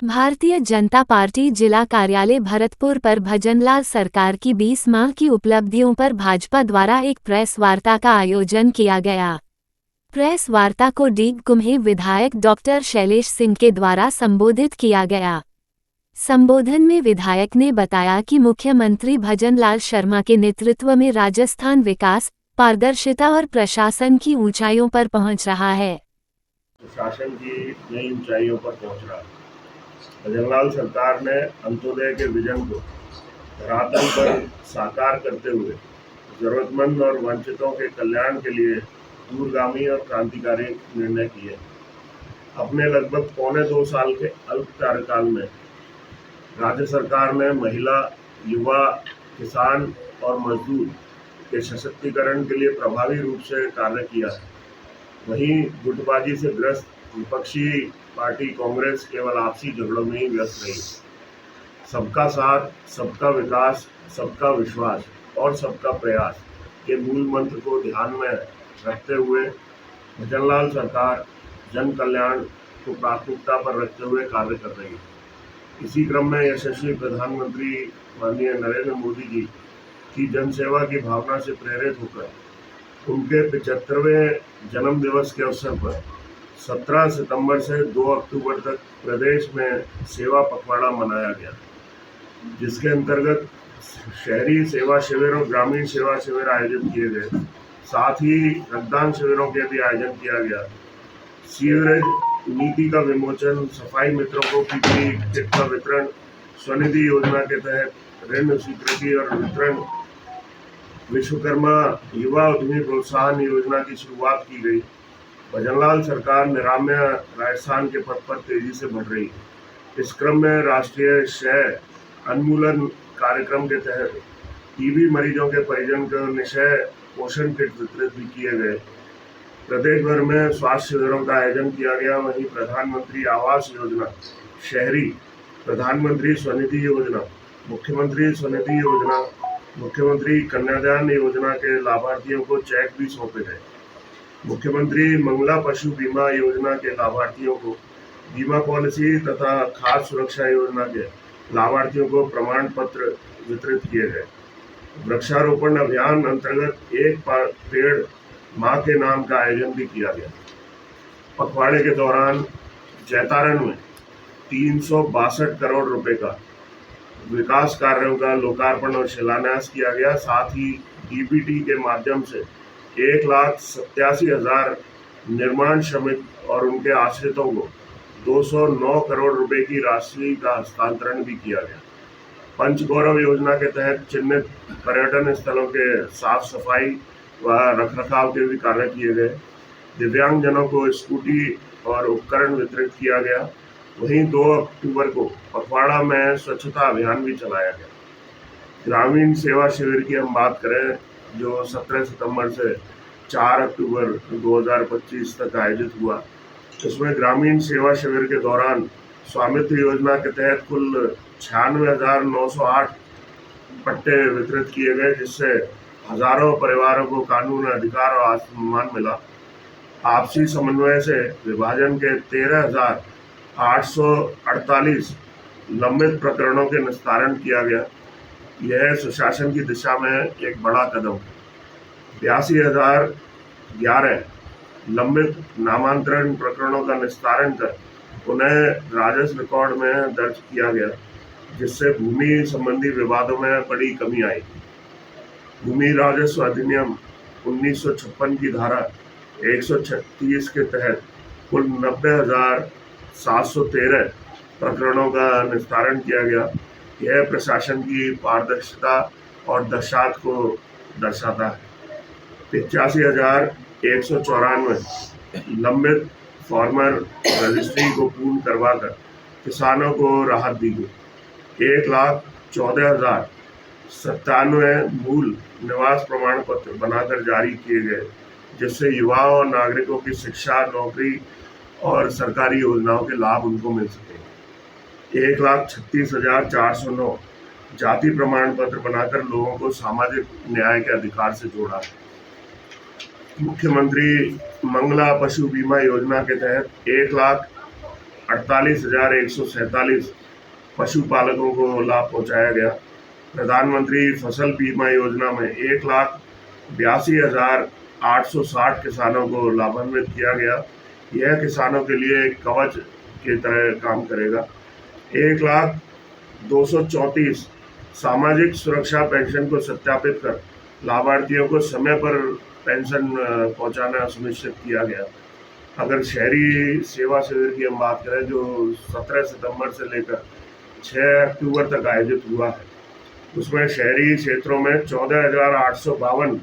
Bharatiya Janata party जिला कार्यालय भरतपुर पर भजनलाल सरकार की 20 माह की उपलब्धियों पर भाजपा द्वारा एक प्रेस वार्ता का आयोजन किया गया। प्रेस वार्ता को डीग कुम्ही विधायक डॉक्टर शैलेश सिंह के द्वारा संबोधित किया गया। संबोधन में विधायक ने बताया कि मुख्यमंत्री भजनलाल शर्मा के नेतृत्व में राजस्थान विकास, पारदर्शिता और प्रशासन की ऊंचाइयों पर पहुंच रहा है। प्रशासन की नई ऊंचाइयों पर पहुंच रहा है। भजनलाल सरकार ने अंत्योदय के विजन को धरातल पर साकार करते हुए जरूरतमंद और वंचितों के कल्याण के लिए दूरगामी और क्रांतिकारी निर्णय किए। अपने लगभग पौने 2 साल के अल्प कार्यकाल में राज्य सरकार ने महिला, युवा, किसान और मजदूर के सशक्तिकरण के लिए प्रभावी रूप से कार्य किया है। वहीं गुटबाजी से ग्रस्त विपक्षी पार्टी कांग्रेस केवल आपसी झगड़ों में ही व्यस्त रही। सबका साथ, सबका विकास, सबका विश्वास और सबका प्रयास के मूल मंत्र को ध्यान में रखते हुए भजनलाल सरकार जन कल्याण को प्राथमिकता पर रखते हुए कार्य कर रही है। इसी क्रम में यशस्वी प्रधानमंत्री माननीय नरेंद्र मोदी जी की जनसेवा की भावना से प्रेरित होकर उनके 75वें जन्म दिवस के अवसर पर 17 सितंबर से 2 अक्टूबर तक प्रदेश में सेवा पखवाड़ा मनाया गया, जिसके अंतर्गत शहरी सेवा शिविर और ग्रामीण सेवा शिविर आयोजित किए गए। साथ ही रक्तदान शिविरों के भी आयोजन किया गया। सीवरेज नीति का विमोचन, सफाई मित्रों को पीपीई किट का वितरण, स्वनिधि योजना के तहत ऋण स्वीकृति और वितरण, विश्वकर्मा युवा उद्यमी प्रोत्साहन योजना की शुरुआत की गई। भजनलाल सरकार निरामय राजस्थान के पथ पर तेजी से बढ़ रही है। इस क्रम में राष्ट्रीय क्षय उन्मूलन कार्यक्रम के तहत टीबी मरीजों के परिजन को निःक्षय पोषण किट वितरित भी किए गए। प्रदेश भर में स्वास्थ्य शिविरों का आयोजन किया गया। वहीं प्रधानमंत्री आवास योजना, शहरी प्रधानमंत्री स्वनिधि योजना, मुख्यमंत्री स्वनिधि योजना, मुख्यमंत्री कन्यादान योजना के लाभार्थियों को चेक भी सौंपे गए। मुख्यमंत्री मंगला पशु बीमा योजना के लाभार्थियों को बीमा पॉलिसी तथा खाद्य सुरक्षा योजना के लाभार्थियों को प्रमाण पत्र वितरित किए गए। वृक्षारोपण अभियान अंतर्गत एक पेड़ मां के नाम का आयोजन भी किया गया। पखवाड़े के दौरान जैतारण में 362 करोड़ रुपए का विकास कार्यों का लोकार्पण और शिलान्यास किया गया। साथ ही डीबीटी के माध्यम से 1,87,000 निर्माण श्रमिक और उनके आश्रितों को 209 करोड़ रुपए की राशि का हस्तांतरण भी किया गया। पंचगौरव योजना के तहत चिन्हित पर्यटन स्थलों के साफ सफाई व रखरखाव के भी कार्य किए गए। दिव्यांगजनों को स्कूटी और उपकरण वितरित किया गया। वहीं 2 अक्टूबर को पखवाड़ा में स्वच्छता अभियान भी चलाया गया। ग्रामीण सेवा शिविर की हम बात करें, जो 17 सितंबर से 4 अक्टूबर 2025 तक आयोजित हुआ। इसमें ग्रामीण सेवा शिविर के दौरान स्वामित्व योजना के तहत कुल 96,908 पट्टे वितरित किए गए, जिससे हजारों परिवारों को कानून, अधिकार और सम्मान मिला। आपसी समन्वय से विभाजन के 13,848 लंबित प्रकरणों के निस्तारण किया गया। यह सुशासन की दिशा में एक बड़ा कदम है। 82,011 लंबित नामांतरण प्रकरणों का निस्तारण कर उन्हें राजस्व रिकॉर्ड में दर्ज किया गया, जिससे भूमि संबंधी विवादों में बड़ी कमी आई। भूमि राजस्व अधिनियम 1956 की धारा 136 के तहत कुल 90,713 प्रकरणों का निस्तारण किया गया। यह प्रशासन की पारदर्शिता और दक्षता को दर्शाता है। 85,194 लंबित फार्मर रजिस्ट्री को पूर्ण करवाकर किसानों को राहत दी गई। 1,14,097 मूल निवास प्रमाण पत्र बनाकर जारी किए गए, जिससे युवाओं और नागरिकों की शिक्षा, नौकरी और सरकारी योजनाओं के लाभ उनको मिल सके। 1,36,409 जाति प्रमाण पत्र बनाकर लोगों को सामाजिक न्याय के अधिकार से जोड़ा। मुख्यमंत्री मंगला पशु बीमा योजना के तहत 48,147 पशुपालकों को लाभ पहुंचाया गया। प्रधानमंत्री फसल बीमा योजना में 1,82,860 किसानों को लाभान्वित किया गया। यह किसानों के लिए एक कवच की तरह काम करेगा। 1,02,34 सामाजिक सुरक्षा पेंशन को सत्यापित कर लाभार्थियों को समय पर पेंशन पहुंचाना सुनिश्चित किया गया। अगर शहरी सेवा शिविर की हम बात करें, जो 17 सितंबर से लेकर 6 अक्टूबर तक आयोजित हुआ है, उसमें शहरी क्षेत्रों में 14,852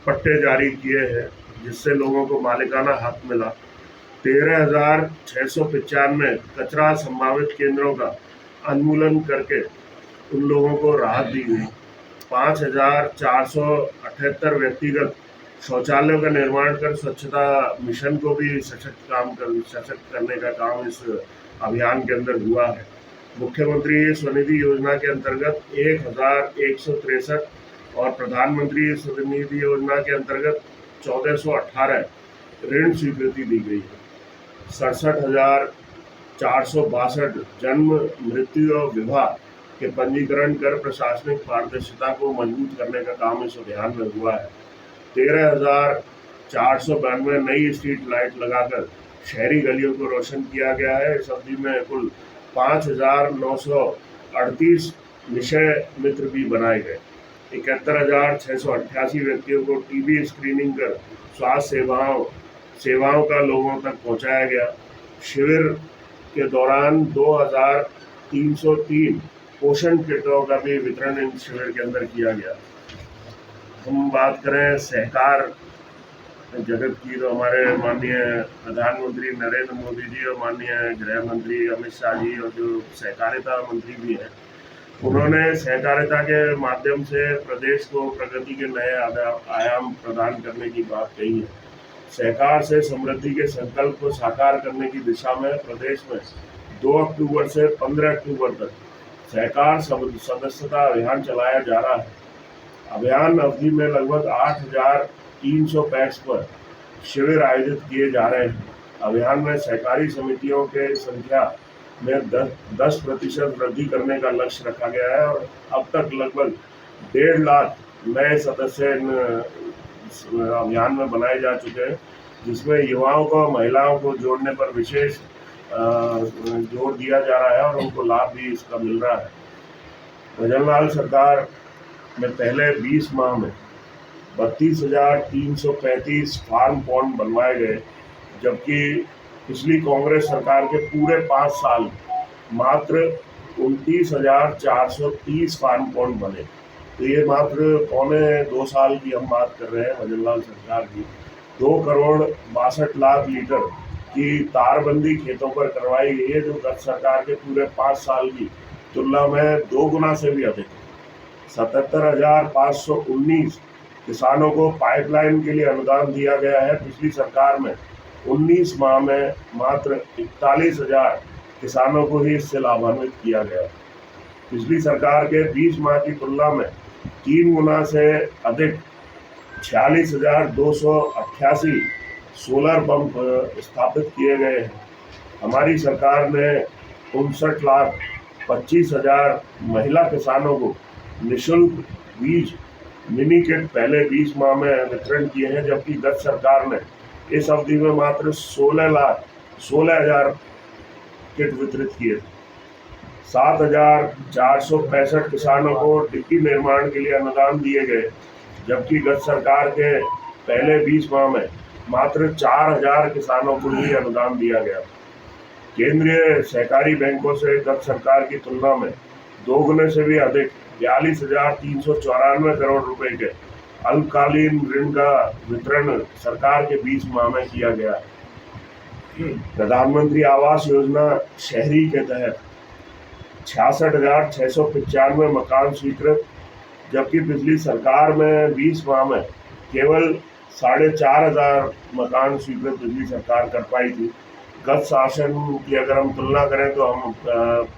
पट्टे जारी किए हैं, जिससे लोगों को मालिकाना हक मिला। 13,695 कचरा संभावित केंद्रों का उन्मूलन करके उन लोगों को राहत दी गई। 5,478 व्यक्तिगत शौचालयों का निर्माण कर स्वच्छता मिशन को भी सशक्त करने का काम इस अभियान के अंदर हुआ है। मुख्यमंत्री स्वनिधि योजना के अंतर्गत 1,163 और प्रधानमंत्री स्वनिधि योजना के अंतर्गत 1,418 ऋण स्वीकृति दी गई है। 67,462 जन्म, मृत्यु और विवाह के पंजीकरण कर प्रशासनिक पारदर्शिता को मजबूत करने का काम इस अभियान में हुआ है। 13,492 नई स्ट्रीट लाइट लगाकर शहरी गलियों को रोशन किया गया है। इस अवधि में कुल 5,938 निशय मित्र भी बनाए गए। 71,688 व्यक्तियों को टीबी स्क्रीनिंग कर स्वास्थ्य सेवाओं का लोगों तक पहुंचाया गया। शिविर के दौरान 2,303 पोषण किटों का भी वितरण इन शिविर के अंदर किया गया। हम बात करें सहकार जगत की, तो हमारे माननीय प्रधानमंत्री नरेंद्र मोदी जी और माननीय गृह मंत्री अमित शाह जी और जो सहकारिता मंत्री भी हैं, उन्होंने सहकारिता के माध्यम से प्रदेश को प्रगति के नए आयाम प्रदान करने की बात कही है। सहकार से समृद्धि के संकल्प को साकार करने की दिशा में प्रदेश में 2 अक्टूबर से 15 अक्टूबर तक सहकार सदस्यता अभियान चलाया जा रहा है। अभियान अवधि में लगभग 8,305 पर शिविर आयोजित किए जा रहे हैं। अभियान में सहकारी समितियों के संख्या में 10% वृद्धि करने का लक्ष्य रखा गया है और अब तक लगभग 1.5 लाख नए सदस्य अभियान में बनाए जा चुके हैं, जिसमें युवाओं को, महिलाओं को जोड़ने पर विशेष जोर दिया जा रहा है और उनको लाभ भी इसका मिल रहा है। भजनलाल सरकार में पहले 20 माह में 32,335 फार्म पॉन्ड बनवाए गए, जबकि पिछली कांग्रेस सरकार के पूरे 5 साल मात्र 29,430 फार्म पॉन्ड बने। तो ये मात्र पौने 2 साल की हम बात कर रहे हैं भजनलाल सरकार की। 2,62,00,000 लीटर की तारबंदी खेतों पर करवाई गई है, जो गत सरकार के पूरे 5 साल की तुलना में 2 गुना से भी अधिक है। 77,519 किसानों को पाइपलाइन के लिए अनुदान दिया गया है। पिछली सरकार में 19 माह में मात्र 41,000 किसानों को ही इससे लाभान्वित किया गया। पिछली सरकार के 20 माह की तुलना में 3 गुना से अधिक 46,288 सोलर पंप स्थापित किए गए हैं। हमारी सरकार ने 59,25,000 महिला किसानों को निःशुल्क बीज मिनी किट पहले 20 माह में वितरण किए हैं, जबकि गत सरकार ने इस अवधि में मात्र 16,000 किट वितरित किए। 7,465 किसानों को डिप्टी निर्माण के लिए अनुदान दिए गए, जबकि गत सरकार के पहले 20 माह में मात्र 4,000 किसानों को ही अनुदान दिया गया। केंद्रीय सहकारी बैंकों से गत सरकार की तुलना में 2 गुने से भी अधिक 42,394 करोड़ रुपए के अल्पकालीन ऋण का वितरण सरकार के 20 माह में किया गया। प्रधानमंत्री आवास योजना शहरी के तहत 66,695 मकान स्वीकृत, जबकि पिछली सरकार में 20 माह में केवल 4,500 मकान स्वीकृत पिछली सरकार कर पाई थी। गत शासन की अगर हम तुलना करें तो हम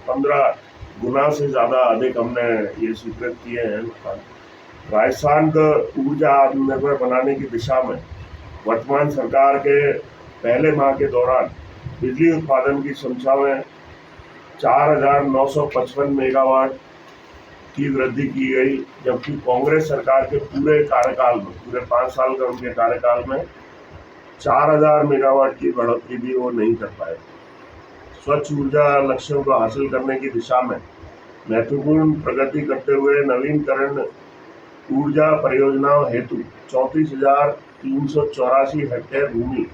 15 गुना से ज़्यादा अधिक हमने ये स्वीकृत किए हैं मकान। राजस्थान को ऊर्जा आत्मनिर्भर बनाने की दिशा में वर्तमान सरकार के पहले माह के दौरान बिजली उत्पादन की क्षमता में 4,955 मेगावाट की वृद्धि की गई, जबकि कांग्रेस सरकार के पूरे कार्यकाल में, पूरे 5 साल का उनके कार्यकाल में 4,000 मेगावाट की बढ़ोतरी भी वो नहीं कर पाए। स्वच्छ ऊर्जा लक्ष्यों को हासिल करने की दिशा में महत्वपूर्ण प्रगति करते हुए नवीनकरण ऊर्जा परियोजनाओं हेतु 34,384 हेक्टेयर भूमि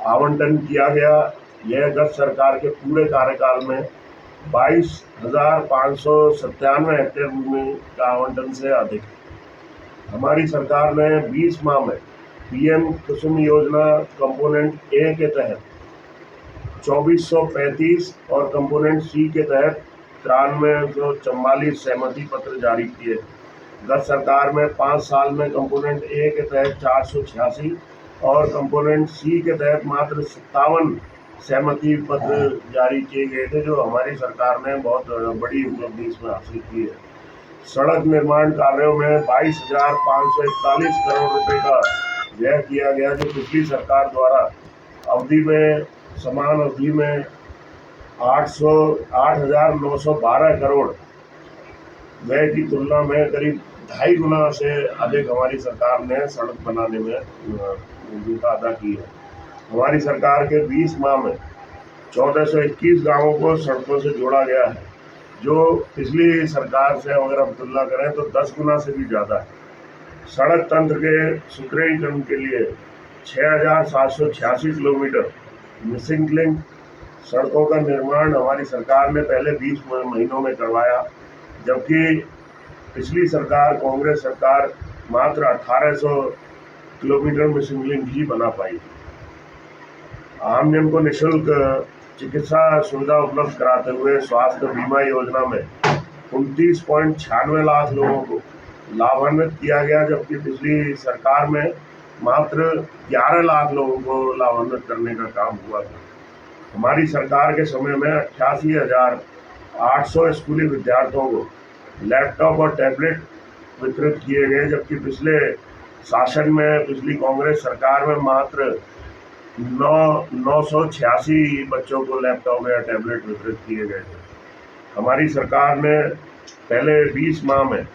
आवंटन किया गया। यह गत सरकार के पूरे कार्यकाल में 22,597 हेक्टेयर भूमि का आवंटन से अधिक है। हमारी सरकार ने 20 माह में पीएम कुसुम योजना कंपोनेंट ए के तहत 2435 और कंपोनेंट सी के तहत 9344 सहमति पत्र जारी किए। गत सरकार में 5 साल में कंपोनेंट ए के तहत 486 और कंपोनेंट सी के तहत मात्र 57 सहमति पत्र जारी किए गए थे, जो हमारी सरकार ने बहुत बड़ी उपलब्धि इसमें हासिल की है। सड़क निर्माण कार्यों में 22,541 करोड़ रुपए का व्यय किया गया, जो पिछली सरकार द्वारा समान अवधि में 8,912 करोड़ व्यय की तुलना में करीब 2.5 गुना से अधिक हमारी सरकार ने सड़क बनाने में भूमिका अदा की है। हमारी सरकार के 20 माह में 1421 गांवों को सड़कों से जोड़ा गया है, जो पिछली सरकार से अगर हम तुलना करें तो 10 गुना से भी ज़्यादा है। सड़क तंत्र के सुदृढ़ीकरण के लिए 6,786 किलोमीटर मिसिंग लिंक सड़कों का निर्माण हमारी सरकार ने पहले 20 महीनों में करवाया, जबकि पिछली सरकार कांग्रेस सरकार मात्र 1,800 किलोमीटर मिसिंग लिंक ही बना पाई। आम जन को निःशुल्क चिकित्सा सुविधा उपलब्ध कराते हुए स्वास्थ्य बीमा योजना में 29.96 लाख लोगों को लाभान्वित किया गया, जबकि पिछली सरकार में मात्र 11 लाख लोगों को लाभान्वित करने का काम हुआ था। हमारी सरकार के समय में 88,800 स्कूली विद्यार्थियों को लैपटॉप और टैबलेट वितरित किए गए, जबकि पिछले शासन में, पिछली कांग्रेस सरकार में मात्र 986 बच्चों को लैपटॉप या टैबलेट वितरित किए गए थे। हमारी सरकार ने पहले 20 माह में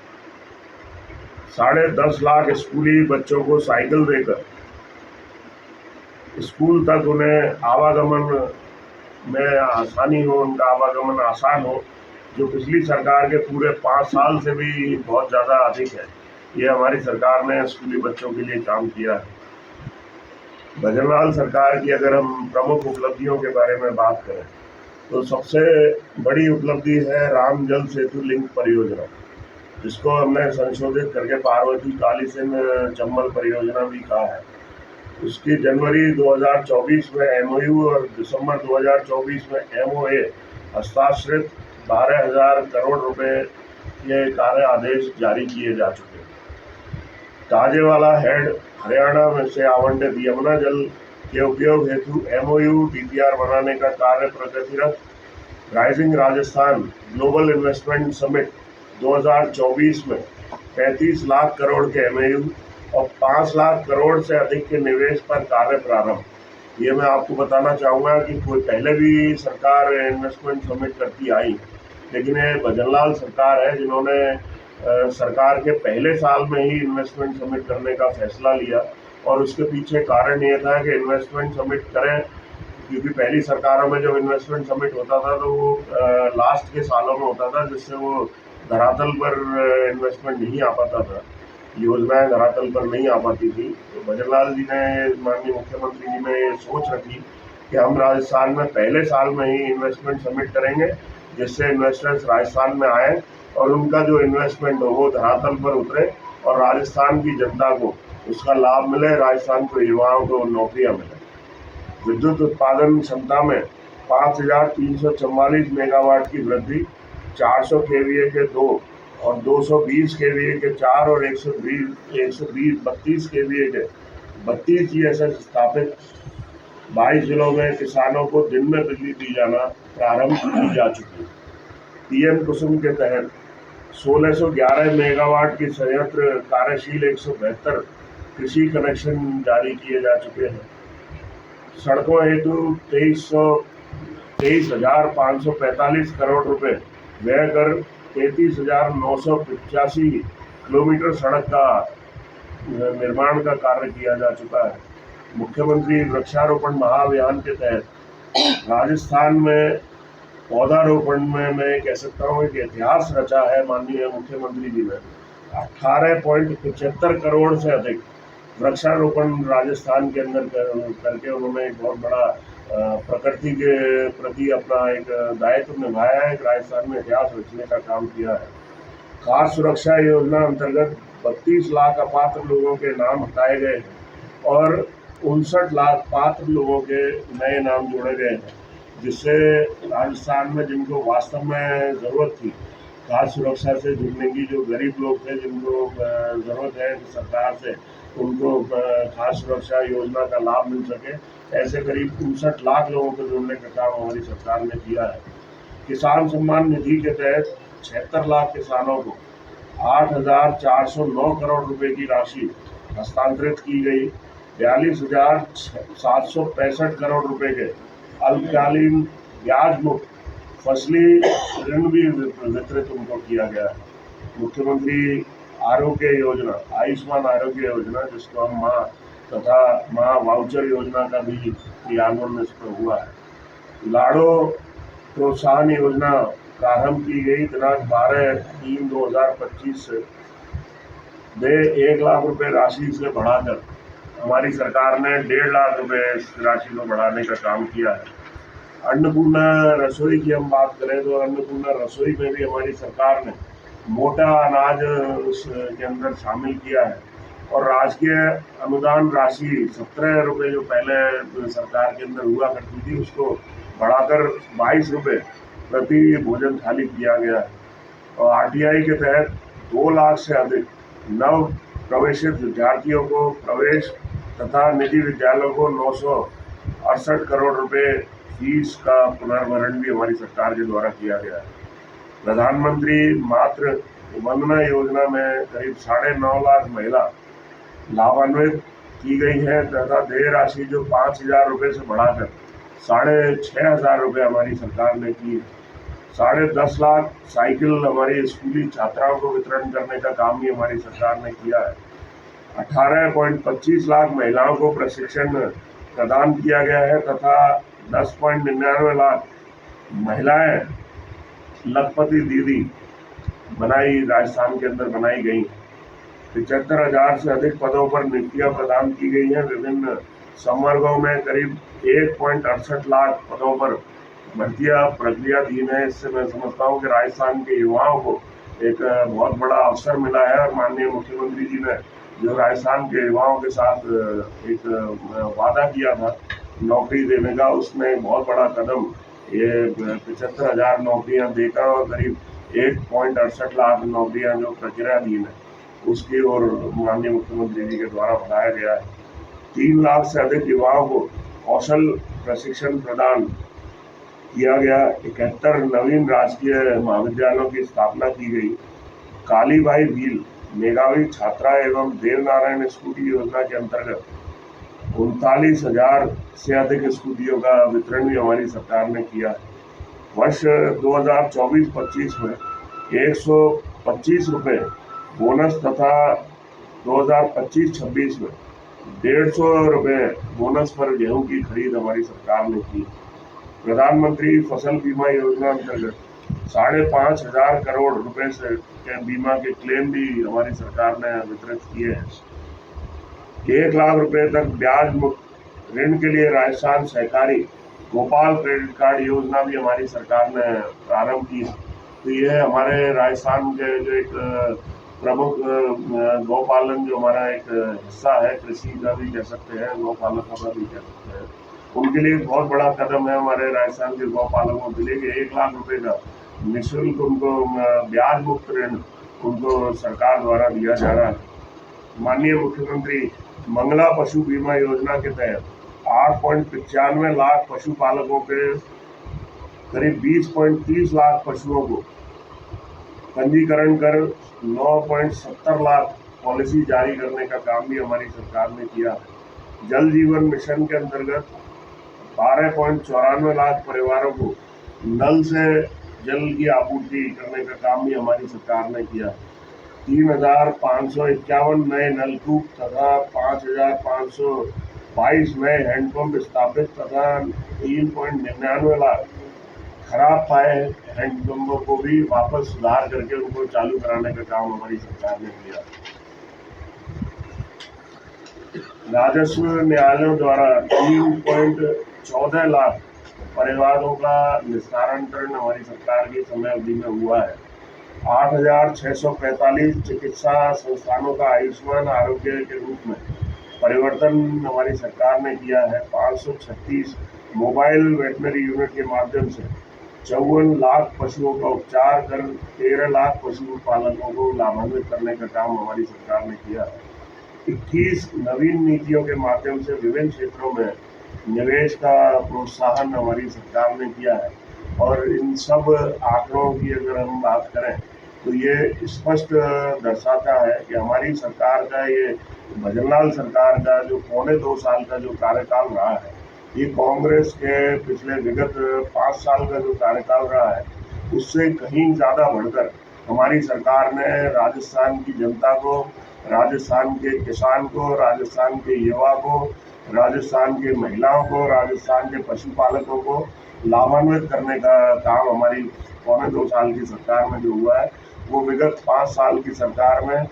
10.5 लाख स्कूली बच्चों को साइकिल देकर स्कूल तक उन्हें आवागमन में आसानी हो, उनका आवागमन आसान हो, जो पिछली सरकार के पूरे 5 साल से भी बहुत ज़्यादा अधिक है। ये हमारी सरकार ने स्कूली बच्चों के लिए काम किया है। भजनलाल सरकार की अगर हम प्रमुख उपलब्धियों के बारे में बात करें तो सबसे बड़ी उपलब्धि है राम जल सेतु लिंक परियोजना, जिसको हमने संशोधित करके पार्वती कालीसिंध चंबल परियोजना भी कहा है। उसकी जनवरी 2024 में एमओयू और दिसंबर 2024 में एमओए हस्ताक्षरित 12,000 करोड़ रुपए के कार्य आदेश जारी किए जा चुके हैं। ताजेवाला हेड हरियाणा में से आवंटित यमुना जल के उपयोग हेतु एमओयू डीपीआर बनाने का कार्य प्रगतिरत। Rising Rajasthan global investment summit 2024 में 35 लाख करोड़ के एमओयू और 5 लाख करोड़ से अधिक के निवेश पर कार्य प्रारंभ। ये मैं आपको बताना चाहूँगा कि कोई पहले भी सरकार इन्वेस्टमेंट समिट करती आई, लेकिन ये भजनलाल सरकार है जिन्होंने सरकार के पहले साल में ही इन्वेस्टमेंट समिट करने का फैसला लिया। और उसके पीछे कारण ये था कि इन्वेस्टमेंट समिट करें, क्योंकि पहली सरकारों में जब इन्वेस्टमेंट समिट होता था तो वो लास्ट के सालों में होता था, जिससे वो धरातल पर इन्वेस्टमेंट नहीं आ पाता था, योजनाएं धरातल पर नहीं आ पाती थी। तो भजनलाल जी ने, माननीय मुख्यमंत्री जी ने ये सोच रखी कि हम राजस्थान में पहले साल में ही इन्वेस्टमेंट समिट करेंगे, जिससे इन्वेस्टर्स राजस्थान में आए और उनका जो इन्वेस्टमेंट हो वो धरातल पर उतरे और राजस्थान की जनता को उसका लाभ मिले, राजस्थान के युवाओं को नौकरियां मिले। विद्युत उत्पादन क्षमता में 5,344 मेगावाट की वृद्धि, 400 केवीए के 2 और 220 केवीए के 4 और 132 केवीए के 32 जीएसएस स्थापित। 22 जिलों में किसानों को दिन में बिजली दी जाना प्रारंभ की जा चुकी है। पीएम कुसुम के तहत 1611 मेगावाट की संयंत्र कार्यशील, 172 कृषि कनेक्शन जारी किए जा चुके हैं। सड़कों हेतु 23,545 करोड़ रुपए व्यय कर 33,985 किलोमीटर सड़क का निर्माण का कार्य किया जा चुका है। मुख्यमंत्री वृक्षारोपण महाअभियान के तहत राजस्थान में पौधारोपण में मैं कह सकता हूँ एक इतिहास रचा है माननीय मुख्यमंत्री जी ने। 18.75 करोड़ से अधिक वृक्षारोपण राजस्थान के अंदर करके उन्होंने एक बहुत बड़ा प्रकृति के प्रति अपना एक दायित्व निभाया है, राजस्थान में इतिहास रचने का काम किया है। खाद्य सुरक्षा योजना अंतर्गत 32 लाख अपात्र लोगों के नाम हटाए गए हैं और 59 लाख पात्र लोगों के नए नाम जोड़े गए हैं, जिससे राजस्थान में जिनको वास्तव में ज़रूरत थी खाद्य सुरक्षा से जुड़ने की, जो गरीब लोग थे जिनको ज़रूरत है सरकार से उनको खाद्य सुरक्षा योजना का लाभ मिल सके, ऐसे करीब 59 लाख लोगों को जोड़ने का काम हमारी सरकार ने किया है। किसान सम्मान निधि के तहत 76 लाख किसानों को 8,409 करोड़ रुपए की राशि हस्तांतरित की गई। 42,765 करोड़ रुपए के अल्पकालीन ब्याज मुक्त फसली ऋण भी वितरित उनको किया गया है। मुख्यमंत्री आरोग्य योजना, आयुष्मान आरोग्य योजना, जिसको हम माँ तथा माँ वाउचर योजना का भी क्रियान्वयन इस पर हुआ है। लाड़ो प्रोत्साहन योजना प्रारंभ की गई दिनांक 12/3/2025 से 1 लाख रुपए राशि से बढ़ाकर हमारी सरकार ने 1.5 लाख रुपए इस राशि को बढ़ाने का काम किया है। अन्नपूर्णा रसोई की हम बात करें तो अन्नपूर्णा रसोई में भी हमारी सरकार ने मोटा अनाज के अंदर शामिल किया है और राजकीय अनुदान राशि 17 रुपये जो पहले सरकार के अंदर हुआ करती थी उसको बढ़ाकर 22 रुपये प्रति भोजन थाली किया गया है। और आरटीआई के तहत 2 लाख से अधिक नव प्रवेशित विद्यार्थियों को प्रवेश तथा निजी विद्यालयों को 968 करोड़ रुपए फीस का पुनर्भरण भी हमारी सरकार के द्वारा किया गया है। प्रधानमंत्री मातृ वंदना योजना में करीब 9.5 लाख महिला लाभान्वित की गई है तथा देय राशि जो 5,000 रुपये से बढ़ाकर 6,500 रुपये हमारी सरकार ने की। 10.5 लाख साइकिल हमारी स्कूली छात्राओं को वितरण करने का काम भी हमारी सरकार ने किया है। 18.25 लाख महिलाओं को प्रशिक्षण प्रदान किया गया है तथा 10.99 लाख महिलाएं लखपति दीदी राजस्थान के अंदर बनाई गई। 75,000 से अधिक पदों पर नियुक्तियां प्रदान की गई हैं। विभिन्न संवर्गों में करीब 1.68 लाख पदों पर भर्तियां प्रक्रियाधीन है। इससे मैं समझता हूँ कि राजस्थान के युवाओं को एक बहुत बड़ा अवसर मिला है और माननीय मुख्यमंत्री जी ने जो राजस्थान के युवाओं के साथ एक वादा किया था नौकरी देने का, उसमें बहुत बड़ा कदम ये 75,000 नौकरियां देकर और करीब 1.68 लाख नौकरियां जो प्रक्रियाधीन है उसकी ओर माननीय मुख्यमंत्री जी के द्वारा बढ़ाया गया है। 3 लाख से अधिक युवाओं को कौशल प्रशिक्षण प्रदान किया गया। 71 नवीन राजकीय महाविद्यालयों की स्थापना की गई। कालीबाई भील मेधावी छात्रा एवं देवनारायण स्कूटी योजना के अंतर्गत 39,000 से अधिक स्कूटियों का वितरण भी हमारी सरकार ने किया। वर्ष 2024-25 में 125 रुपये बोनस तथा 2025-26 में 150 रुपये बोनस पर गेहूं की खरीद हमारी सरकार ने की। प्रधानमंत्री फसल बीमा योजना अंतर्गत 5,500 करोड़ रुपए से के बीमा के क्लेम भी हमारी सरकार ने वितरित किए हैं। 1 लाख रुपए तक ब्याज मुक्त ऋण के लिए राजस्थान सहकारी गोपाल क्रेडिट कार्ड योजना भी हमारी सरकार ने प्रारंभ की है। तो ये हमारे राजस्थान के जो एक प्रमुख गौपालन जो हमारा एक हिस्सा है, कृषि का भी कह सकते हैं, गौपालकों का भी कह सकते हैं, उनके लिए बहुत बड़ा कदम है हमारे राजस्थान के गौपालकों के लिए कि 1 लाख रुपए का निःशुल्क उनको ब्याज मुक्त ऋण उनको सरकार द्वारा दिया जा रहा है। माननीय मुख्यमंत्री मंगला पशु बीमा योजना के तहत 8.95 लाख पशुपालकों के करीब 20.30 लाख पशुओं को पंजीकरण कर 9.70 लाख पॉलिसी जारी करने का काम भी हमारी सरकार ने किया है। जल जीवन मिशन के अंतर्गत 12.94 लाख परिवारों को नल से जल की आपूर्ति करने का काम भी हमारी सरकार ने किया। 3,551 नए नलकूप तथा 5,522 नए हैंडपंप स्थापित तथा 3.99 लाख खराब पाए हैंडपंपों को भी वापस सुधार करके उनको चालू कराने का काम हमारी सरकार ने किया। राजस्व न्यायालयों द्वारा 3.14 लाख परिवारों का निस्तारण हमारी सरकार की समय अवधि में हुआ है। 8,645 चिकित्सा संस्थानों का आयुष्मान आरोग्य के रूप में परिवर्तन हमारी सरकार ने किया है। 536 मोबाइल वेटनरी यूनिट के माध्यम से 54 लाख पशुओं का उपचार कर 13 लाख पशुपालकों को लाभान्वित करने का काम हमारी सरकार ने किया है। 21 नवीन नीतियों के माध्यम से विभिन्न क्षेत्रों में निवेश का प्रोत्साहन हमारी सरकार ने किया है। और इन सब आंकड़ों की अगर हम बात करें तो ये स्पष्ट दर्शाता है कि हमारी सरकार का, ये भजनलाल सरकार का जो 2.25 साल का जो कार्यकाल रहा है, ये कांग्रेस के पिछले विगत 5 साल का जो कार्यकाल रहा है उससे कहीं ज़्यादा बढ़कर हमारी सरकार ने राजस्थान की जनता को, राजस्थान के किसान को, राजस्थान के युवा को, राजस्थान के महिलाओं को, राजस्थान के पशुपालकों को लाभान्वित करने का काम हमारी 2.25 साल की सरकार में जो हुआ है वो विगत 5 साल की सरकार में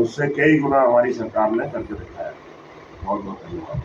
उससे कई गुना हमारी सरकार ने करके दिखाया है। बहुत बहुत धन्यवाद।